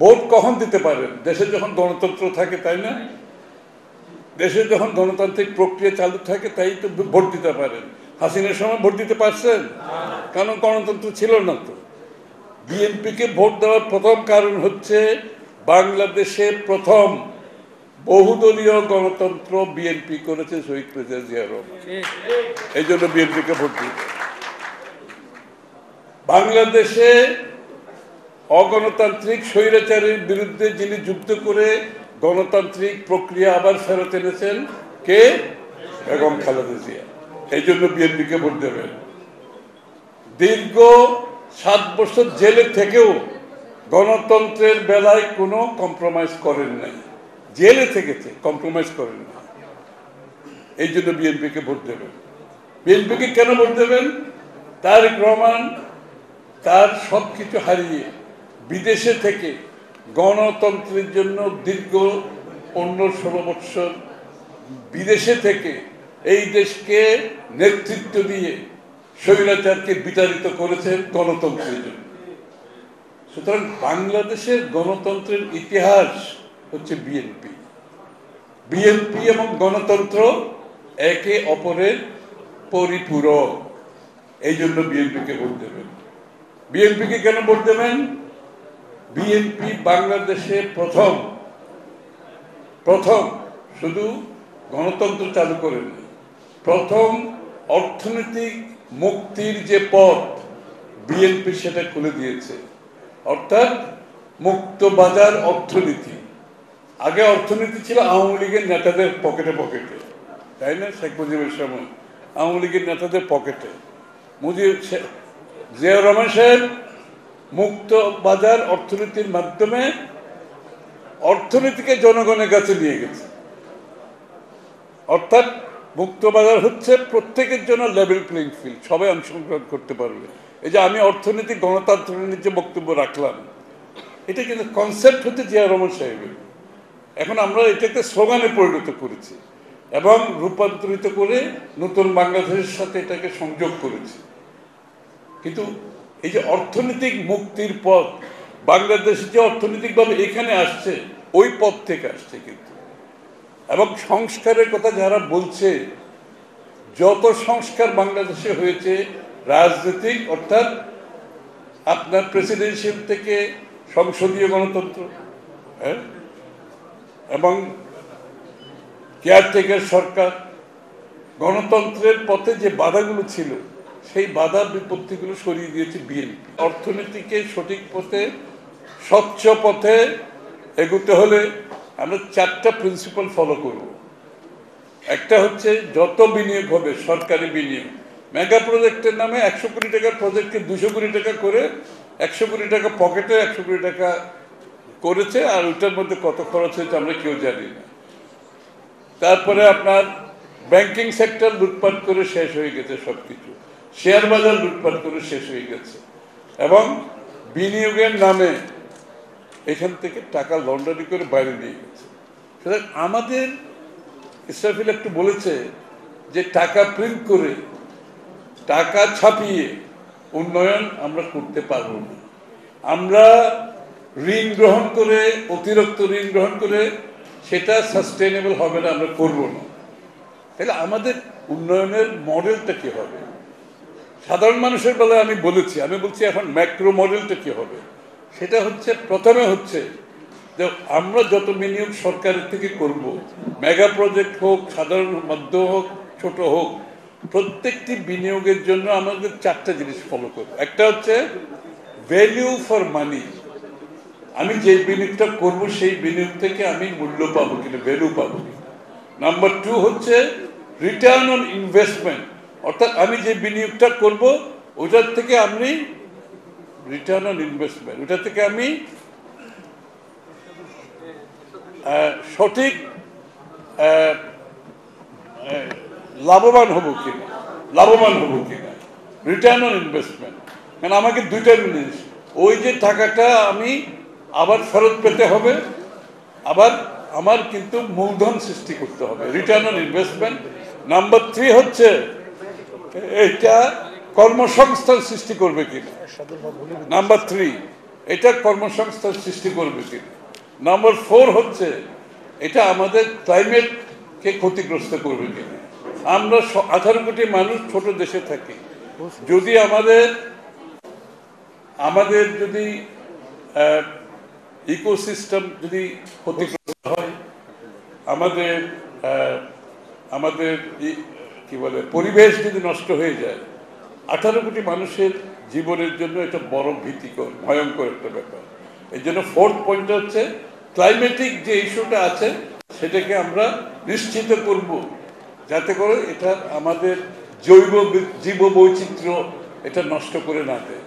Vote কখন দিতে পারেন? দেশে যখন গণতন্ত্র থাকে, তাই না? দেশে যখন গণতান্ত্রিক প্রক্রিয়া চালু থাকে তাই তো ভোট দিতে পারেন। হাসিনার সময় ভোট দিতে পারছেন? কারণ গণতন্ত্র ছিল না তো। বিএনপিকে ভোট দেওয়ার প্রথম কারণ হচ্ছে বাংলাদেশে প্রথম বহুদলীয় গণতন্ত্র বিএনপি করেছে শহীদ প্রেসিডেন্ট জিয়াউর রহমান। এই জন্য বিএনপিকে ভোট দিতে। বাংলাদেশে অগণতান্ত্রিক স্বৈরাচারের বিরুদ্ধে যিনি যুদ্ধ করে গণতান্ত্রিক প্রক্রিয়া আবার ফেরত এনেছেন কে? বেগম খালেদা জিয়া। এই জন্য বিএনপিকে ভোট দেবেন। দীর্ঘ 7 বছর জেলে থেকেও গণতন্ত্রের বেলায় কোনো কম্প্রোমাইজ করেন নাই। জেলে থেকেছে, কম্প্রোমাইজ করেন না। এই জন্য বিএনপিকে ভোট দেবেন। বিএনপিকে কেন ভোট দেবেন? তারেক রহমান তার সবকিছু হারিয়ে বিদেশে থেকে গণতন্ত্রের জন্য দীর্ঘ 15-16 বছর বিদেশে থেকে এই দেশকে নেতৃত্ব দিয়ে স্বৈরাচারকে বিতাড়িত করেছেন গণতন্ত্রের জন্য। সুতরাং বাংলাদেশের গণতন্ত্রের ইতিহাস হচ্ছে বিএনপি। বিএনপি এবং গণতন্ত্র একে অপরের পরিপূরক। এই জন্য বিএনপিকে ভোট দেবেন। বিএনপিকে কেন ভোট দেবেন? বিএনপি বাংলাদেশে প্রথম শুধু গণতন্ত্র চালু করেনি, প্রথম অর্থনৈতিক মুক্তির যে পথ বিএনপি সেটা খুলে দিয়েছে। অর্থাৎ মুক্ত বাজার অর্থনীতি। আগে অর্থনীতি ছিল আওয়ামী লীগের নেতাদের পকেটে, তাই না? শেখ মুজিবের সময় আওয়ামী লীগের নেতাদের পকেটে। জিয়াউর রহমান সাহেব মুক্ত বাজার অর্থনীতির মাধ্যমে অর্থনীতিকে জনগণের কাছে নিয়ে গেছে। অর্থাৎ মুক্ত বাজার হচ্ছে প্রত্যেকের জন্য লেভেল প্লেইং ফিল্ড, সবাই অংশগ্রহণ করতে পারবে। এই যে আমি অর্থনৈতিক গণতন্ত্রের যে বক্তব্য রাখলাম, এটা কিন্তু কনসেপ্ট হচ্ছে জিয়াউর রহমান সাহেবের। এখন আমরা এটাকে স্লোগানে পরিণত করেছি এবং রূপান্তরিত করে নতুন বাংলাদেশের সাথে এটাকে সংযোগ করেছি। কিন্তু এই যে অর্থনৈতিক মুক্তির পথ, বাংলাদেশ যে অর্থনৈতিকভাবে এখানে আসছে ওই পথ থেকে আসছে কিন্তু। এবং সংস্কারের কথা যারা বলছে, যত সংস্কার বাংলাদেশে হয়েছে রাজনৈতিক, অর্থাৎ আপনার প্রেসিডেন্সিয়াল থেকে সংসদীয় গণতন্ত্র, হ্যাঁ, এবং কেয়ারটেকার সরকার, গণতন্ত্রের পথে যে বাধাগুলো ছিল সেই বাধা বিপত্তিগুলো সরিয়ে দিয়েছে বিএনপি। অর্থনীতিকে সঠিক পথে, স্বচ্ছ পথে এগোতে হলে আমরা 4টা প্রিন্সিপাল ফলো করব। একটা হচ্ছে যত বিনিয়োগ হবে সরকারি বিনিয়োগ, মেগা প্রজেক্টের নামে 100 কোটি টাকার প্রজেক্টকে 200 কোটি টাকা করে 100 কোটি টাকা পকেটে 100 কোটি টাকা করেছে, আর ওইটার মধ্যে কত খরচ হয়েছে আমরা কেউ জানি না। তারপরে আপনার ব্যাংকিং সেক্টর লুটপাট করে শেষ হয়ে গেছে সবকিছু, শেয়ার বাজার লুটপাট করে শেষ হয়ে গেছে, এবং বিনিয়োগের নামে এখান থেকে টাকা লন্ডারি করে বাইরে নিয়ে গেছে। সুতরাং আমাদের ইসরাফিল একটু বলেছে যে টাকা প্রিন্ট করে, টাকা ছাপিয়ে উন্নয়ন আমরা করতে পারবো না। আমরা ঋণ গ্রহণ করে, অতিরিক্ত ঋণ গ্রহণ করে সেটা সাস্টেনেবল হবে না, আমরা করবো না। তাহলে আমাদের উন্নয়নের মডেলটা কি হবে? সাধারণ মানুষের বেলায় আমি বলছি এখন ম্যাক্রো মডেলটা কি হবে? সেটা হচ্ছে, প্রথমে হচ্ছে যে আমরা যত বিনিয়োগ সরকারের থেকে করব, মেগা প্রজেক্ট হোক, সাধারণ মধ্যম হোক, ছোট হোক, প্রত্যেকটি বিনিয়োগের জন্য আমাদের 4টা জিনিস ফলো করব। একটা হচ্ছে ভ্যালু ফর মানি। আমি যে বিনিয়োগটা করব সেই বিনিয়োগ থেকে আমি মূল্য পাবো কিনা, ভ্যালু পাবো কিনা। নাম্বার 2 হচ্ছে রিটার্ন অন ইনভেস্টমেন্ট, অর্থাৎ আমি যে বিনিয়োগটা করব ওটার থেকে আমি রিটার্ন অন ইনভেস্টমেন্ট, ওটা থেকে আমি সঠিক লাভবান হব কিনা, রিটার্ন অন ইনভেস্টমেন্ট। কারণ আমাকে 2টা জিনিস, ওই যে টাকাটা আমি আবার ফেরত পেতে হবে, আবার আমার কিন্তু মূলধন সৃষ্টি করতে হবে, রিটার্ন অন ইনভেস্টমেন্ট। নাম্বার 3 হচ্ছে এটা কর্মসংস্থান সৃষ্টি করবে কিনা। নাম্বার 3 এটা কর্মসংস্থান সৃষ্টি করবে কিনা। নম্বর 4 হচ্ছে এটা আমাদের ক্লাইমেটকে ক্ষতিগ্রস্ত করবে কিনা। আমরা 18 কোটি মানুষ ছোট দেশে থাকি, যদি আমাদের যদি ইকোসিস্টেম যদি ক্ষতিগ্রস্ত হয়, আমাদের আমাদের কি বলে পরিবেশ যদি নষ্ট হয়ে যায়, 18 কোটি মানুষের জীবনের জন্য এটা বড় ভীতিকর, ভয়ঙ্কর একটা ব্যাপার। এই জন্য 4th পয়েন্ট হচ্ছে ক্লাইমেটিক যে ইস্যুটা আছে সেটাকে আমরা নিশ্চিত করব, যাতে করে এটা আমাদের জীব বৈচিত্র্য এটা নষ্ট করে না দেয়।